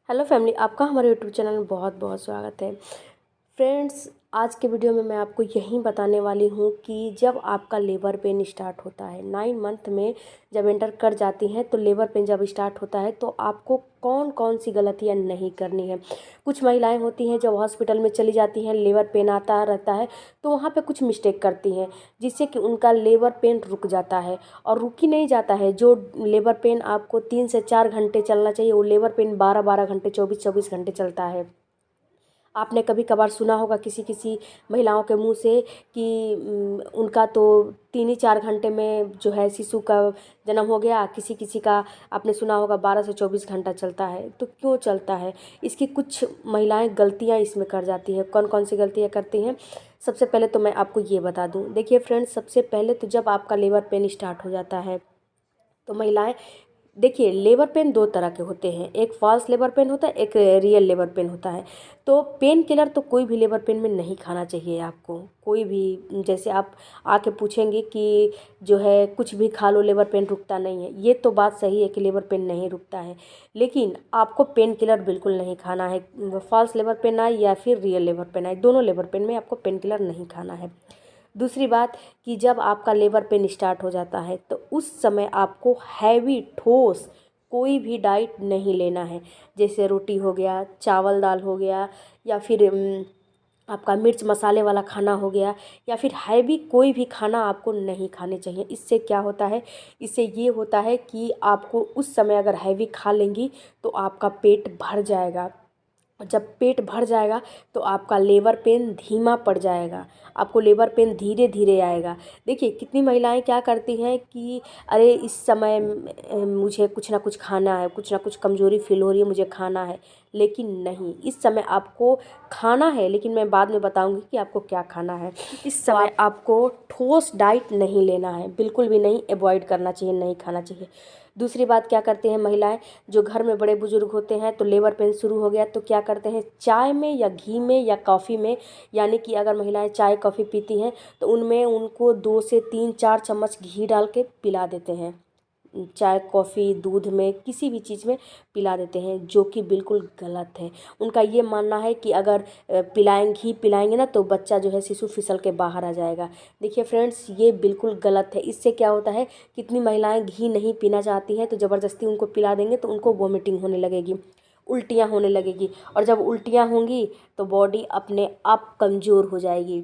Hello family, आपका हमारे YouTube channel में बहुत बहुत स्वागत है। फ्रेंड्स, आज के वीडियो में मैं आपको यही बताने वाली हूँ कि जब आपका लेबर पेन स्टार्ट होता है 9 मंथ में, जब एंटर कर जाती हैं तो लेबर पेन जब स्टार्ट होता है तो आपको कौन कौन सी गलतियाँ नहीं करनी है। कुछ महिलाएं होती हैं जब हॉस्पिटल में चली जाती हैं, लेबर पेन आता रहता है तो वहाँ पे कुछ मिस्टेक करती हैं जिससे कि उनका लेबर पेन रुक जाता है। और रुक ही नहीं जाता है, जो लेबर पेन आपको 3 से 4 घंटे चलना चाहिए वो लेबर पेन 12 12 घंटे 24 24 घंटे चलता है। आपने कभी कभार सुना होगा किसी किसी महिलाओं के मुंह से कि उनका तो 3 ही 4 घंटे में जो है शिशु का जन्म हो गया। किसी किसी का आपने सुना होगा 12 से 24 घंटा चलता है। तो क्यों चलता है? इसकी कुछ महिलाएं गलतियां इसमें कर जाती हैं। कौन कौन सी गलतियां करती हैं, सबसे पहले तो मैं आपको ये बता दूं। देखिए फ्रेंड्स, सबसे पहले तो जब आपका लेबर पेन स्टार्ट हो जाता है तो महिलाएं, देखिए लेबर पेन दो तरह के होते हैं, एक फॉल्स लेबर पेन होता है, एक रियल लेबर पेन होता है। तो पेन किलर तो कोई भी लेबर पेन में नहीं खाना चाहिए आपको, कोई भी। जैसे आप आके पूछेंगे कि जो है कुछ भी खा लो लेबर पेन रुकता नहीं है, ये तो बात सही है कि लेबर पेन नहीं रुकता है, लेकिन आपको पेन किलर बिल्कुल नहीं खाना है। फॉल्स लेबर पेन आए या फिर रियल लेबर पेन आए, दोनों लेबर पेन में आपको पेन किलर नहीं खाना है। दूसरी बात कि जब आपका लेबर पेन स्टार्ट हो जाता है तो उस समय आपको हैवी ठोस कोई भी डाइट नहीं लेना है। जैसे रोटी हो गया, चावल दाल हो गया, या फिर आपका मिर्च मसाले वाला खाना हो गया, या फिर हैवी कोई भी खाना आपको नहीं खाने चाहिए। इससे क्या होता है, इससे ये होता है कि आपको उस समय अगर हैवी खा लेंगी तो आपका पेट भर जाएगा। जब पेट भर जाएगा तो आपका लेबर पेन धीमा पड़ जाएगा, आपको लेबर पेन धीरे धीरे आएगा। देखिए कितनी महिलाएं क्या करती हैं कि अरे इस समय मुझे कुछ ना कुछ खाना है, कुछ ना कुछ कमज़ोरी फील हो रही है, मुझे खाना है। लेकिन नहीं, इस समय आपको खाना है, लेकिन मैं बाद में बताऊंगी कि आपको क्या खाना है। इस समय आपको ठोस डाइट नहीं लेना है, बिल्कुल भी नहीं, अवॉइड करना चाहिए, नहीं खाना चाहिए। दूसरी बात क्या करती हैं महिलाएं, जो घर में बड़े बुजुर्ग होते हैं तो लेबर पेन शुरू हो गया तो क्या करते हैं, चाय में या घी में या कॉफ़ी में, यानी कि अगर महिलाएं चाय कॉफ़ी पीती हैं तो उनमें उनको 2 से 3 4 चम्मच घी डाल के पिला देते हैं। चाय कॉफ़ी दूध में किसी भी चीज़ में पिला देते हैं, जो कि बिल्कुल गलत है। उनका ये मानना है कि अगर घी पिलाएंगे ना तो बच्चा जो है शिशु फिसल के बाहर आ जाएगा। देखिए फ्रेंड्स, ये बिल्कुल गलत है। इससे क्या होता है, कितनी महिलाएं घी नहीं पीना चाहती हैं तो ज़बरदस्ती उनको पिला देंगे तो उनको वॉमिटिंग होने लगेगी, उल्टियाँ होने लगेगी, और जब उल्टियाँ होंगी तो बॉडी अपने आप कमज़ोर हो जाएगी।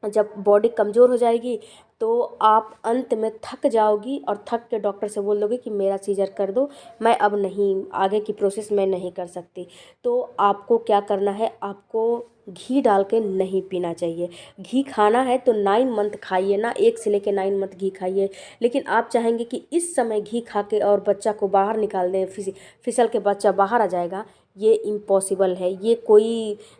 जब बॉडी कमज़ोर हो जाएगी तो आप अंत में थक जाओगी और थक के डॉक्टर से बोल दोगे कि मेरा सीजर कर दो, मैं अब नहीं, आगे की प्रोसेस मैं नहीं कर सकती। तो आपको क्या करना है, आपको घी डाल के नहीं पीना चाहिए। घी खाना है तो 9 मंथ खाइए ना, 1 से लेके 9 मंथ घी खाइए। लेकिन आप चाहेंगे कि इस समय घी खा के और बच्चा को बाहर निकाल दें, फिसल के बच्चा बाहर आ जाएगा, ये इम्पॉसिबल है।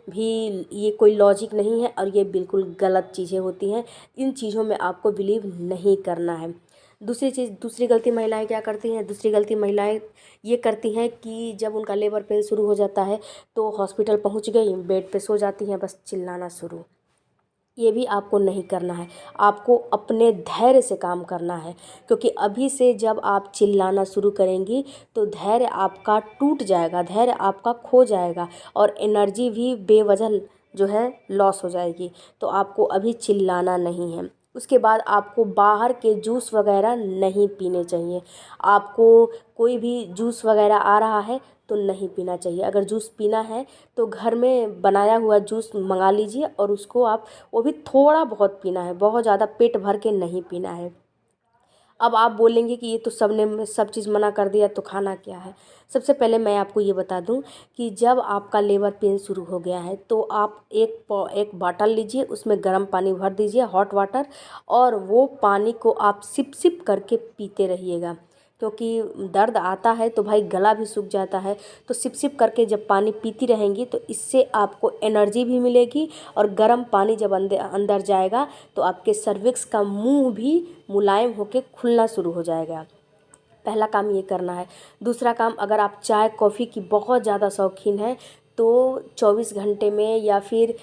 भी ये कोई लॉजिक नहीं है और ये बिल्कुल गलत चीज़ें होती हैं। इन चीज़ों में आपको बिलीव नहीं करना है। दूसरी चीज़, दूसरी गलती महिलाएं क्या करती हैं, दूसरी गलती महिलाएं ये करती हैं कि जब उनका लेबर पेन शुरू हो जाता है तो हॉस्पिटल पहुंच गई, बेड पे सो जाती हैं, बस चिल्लाना शुरू। ये भी आपको नहीं करना है, आपको अपने धैर्य से काम करना है। क्योंकि अभी से जब आप चिल्लाना शुरू करेंगी तो धैर्य आपका टूट जाएगा, धैर्य आपका खो जाएगा, और एनर्जी भी बेवजह जो है लॉस हो जाएगी। तो आपको अभी चिल्लाना नहीं है। उसके बाद आपको बाहर के जूस वगैरह नहीं पीने चाहिए। आपको कोई भी जूस वगैरह आ रहा है तो नहीं पीना चाहिए। अगर जूस पीना है तो घर में बनाया हुआ जूस मंगा लीजिए और उसको आप, वो भी थोड़ा बहुत पीना है, बहुत ज़्यादा पेट भर के नहीं पीना है। अब आप बोलेंगे कि ये तो सबने सब चीज़ मना कर दिया तो खाना क्या है। सबसे पहले मैं आपको ये बता दूं कि जब आपका लेबर पेन शुरू हो गया है तो आप एक बॉटल लीजिए, उसमें गर्म पानी भर दीजिए, हॉट वाटर, और वो पानी को आप सिप सिप करके पीते रहिएगा। क्योंकि दर्द आता है तो भाई गला भी सूख जाता है, तो सिप सिप करके जब पानी पीती रहेंगी तो इससे आपको एनर्जी भी मिलेगी, और गर्म पानी जब अंदर अंदर जाएगा तो आपके सर्विक्स का मुंह भी मुलायम होकर खुलना शुरू हो जाएगा। पहला काम ये करना है। दूसरा काम, अगर आप चाय कॉफ़ी की बहुत ज़्यादा शौकीन हैं तो 24 घंटे में या फिर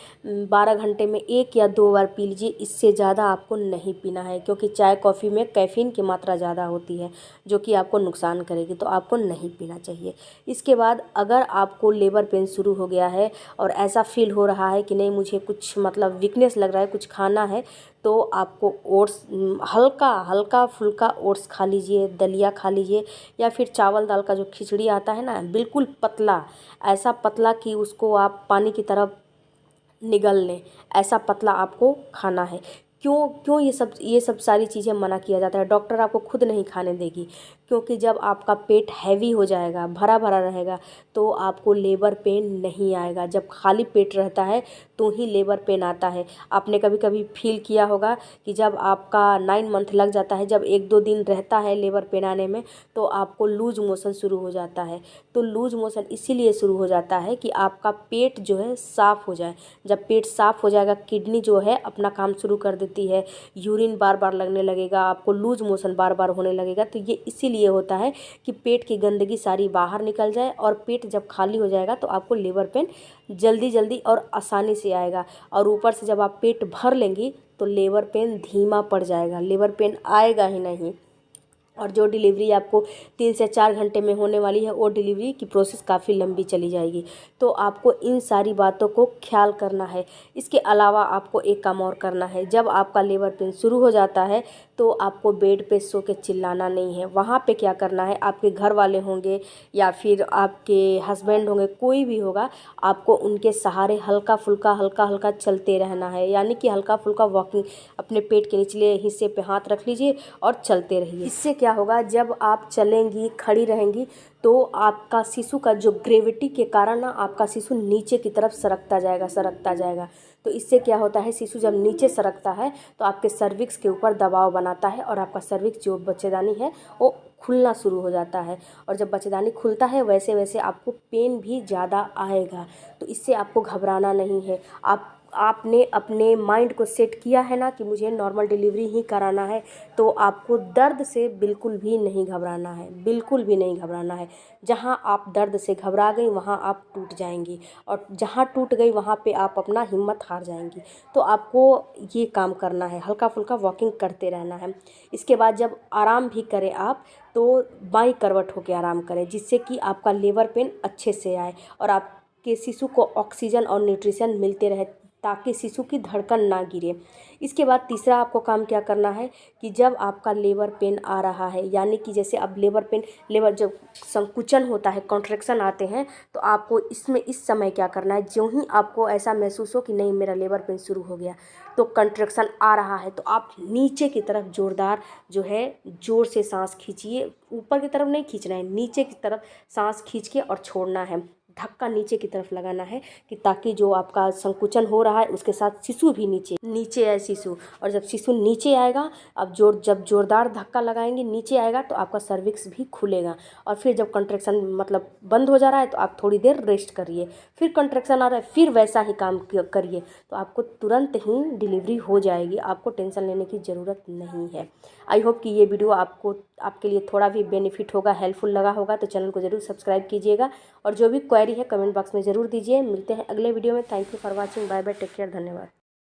12 घंटे में 1 या 2 बार पी लीजिए। इससे ज़्यादा आपको नहीं पीना है, क्योंकि चाय कॉफ़ी में कैफ़ीन की मात्रा ज़्यादा होती है जो कि आपको नुकसान करेगी, तो आपको नहीं पीना चाहिए। इसके बाद अगर आपको लेबर पेन शुरू हो गया है और ऐसा फील हो रहा है कि नहीं मुझे कुछ मतलब वीकनेस लग रहा है, कुछ खाना है, तो आपको ओट्स हल्का फुल्का ओट्स खा लीजिए, दलिया खा लीजिए, या फिर चावल दाल का जो खिचड़ी आता है ना, बिल्कुल पतला, ऐसा पतला कि उसको आप पानी की तरह निगल लें, ऐसा पतला आपको खाना है। क्यों क्यों ये सब सारी चीज़ें मना किया जाता है? डॉक्टर आपको खुद नहीं खाने देगी, क्योंकि जब आपका पेट हैवी हो जाएगा, भरा भरा रहेगा, तो आपको लेबर पेन नहीं आएगा। जब खाली पेट रहता है तो ही लेबर पेन आता है। आपने कभी कभी फील किया होगा कि जब आपका 9 मंथ लग जाता है, जब 1-2 दिन रहता है लेबर पेन आने में, तो आपको लूज मोशन शुरू हो जाता है। तो लूज मोशन इसीलिए शुरू हो जाता है कि आपका पेट जो है साफ़ हो जाए। जब पेट साफ़ हो जाएगा, किडनी जो है अपना काम शुरू कर देती है, यूरिन बार बार लगने लगेगा, आपको लूज मोशन बार बार होने लगेगा। तो ये इसीलिए होता है कि पेट की गंदगी सारी बाहर निकल जाए, और पेट जब खाली हो जाएगा तो आपको लेबर पेन जल्दी जल्दी और आसानी से आएगा। और ऊपर से जब आप पेट भर लेंगी तो लेबर पेन धीमा पड़ जाएगा, लेबर पेन आएगा ही नहीं। और जो डिलीवरी आपको 3 से 4 घंटे में होने वाली है, वो डिलीवरी की प्रोसेस काफ़ी लंबी चली जाएगी। तो आपको इन सारी बातों को ख्याल करना है। इसके अलावा आपको एक काम और करना है। जब आपका लेबर पेन शुरू हो जाता है तो आपको बेड पे सो के चिल्लाना नहीं है। वहाँ पे क्या करना है, आपके घर वाले होंगे या फिर आपके हस्बैंड होंगे, कोई भी होगा, आपको उनके सहारे हल्का हल्का चलते रहना है। यानी कि हल्का फुल्का वॉकिंग, अपने पेट के निचले हिस्से पे हाथ रख लीजिए और चलते रहिए। इससे क्या होगा, जब आप चलेंगी, खड़ी रहेंगी, तो आपका शिशु का जो ग्रेविटी के कारण ना आपका शिशु नीचे की तरफ सरकता जाएगा। तो इससे क्या होता है, शिशु जब नीचे सरकता है तो आपके सर्विक्स के ऊपर दबाव बनाता है, और आपका सर्विक्स जो बच्चेदानी है वो खुलना शुरू हो जाता है। और जब बच्चेदानी खुलता है, वैसे वैसे आपको पेन भी ज़्यादा आएगा। तो इससे आपको घबराना नहीं है। आपने अपने माइंड को सेट किया है ना कि मुझे नॉर्मल डिलीवरी ही कराना है, तो आपको दर्द से बिल्कुल भी नहीं घबराना है, बिल्कुल भी नहीं घबराना है। जहाँ आप दर्द से घबरा गई वहाँ आप टूट जाएंगी, और जहाँ टूट गई वहाँ पे आप अपना हिम्मत हार जाएंगी। तो आपको ये काम करना है, हल्का फुल्का वॉकिंग करते रहना है। इसके बाद जब आराम भी करें आप, तो बाईं करवट होकर आराम करें, जिससे कि आपका लेबर पेन अच्छे से आए और आपके शिशु को ऑक्सीजन और न्यूट्रिशन मिलते रहे, ताकि शिशु की धड़कन ना गिरे। इसके बाद तीसरा आपको काम क्या करना है कि जब आपका लेबर पेन आ रहा है, यानी कि जैसे अब लेबर जब संकुचन होता है, कॉन्ट्रैक्शन आते हैं, तो आपको इस समय क्या करना है, जो ही आपको ऐसा महसूस हो कि नहीं मेरा लेबर पेन शुरू हो गया, तो कॉन्ट्रैक्शन आ रहा है, तो आप नीचे की तरफ जोरदार जो है जोर से सांस खींचिए। ऊपर की तरफ नहीं खींचना है, नीचे की तरफ सांस खींच के और छोड़ना है। धक्का नीचे की तरफ लगाना है, कि ताकि जो आपका संकुचन हो रहा है उसके साथ शिशु भी नीचे आए शिशु। और जब शिशु नीचे आएगा, जब जोरदार धक्का लगाएंगे, नीचे आएगा, तो आपका सर्विक्स भी खुलेगा। और फिर जब कंट्रैक्शन मतलब बंद हो जा रहा है तो आप थोड़ी देर रेस्ट करिए, फिर कंट्रैक्शन आ रहा है फिर वैसा ही काम करिए, तो आपको तुरंत ही डिलीवरी हो जाएगी। आपको टेंशन लेने की ज़रूरत नहीं है। आई होप कि ये वीडियो आपके लिए थोड़ा भी बेनिफिट होगा, हेल्पफुल लगा होगा। तो चैनल को ज़रूर सब्सक्राइब कीजिएगा, और जो भी क्वेरी है कमेंट बॉक्स में ज़रूर दीजिए। मिलते हैं अगले वीडियो में। Thank you for watching. Bye bye, take care, धन्यवाद।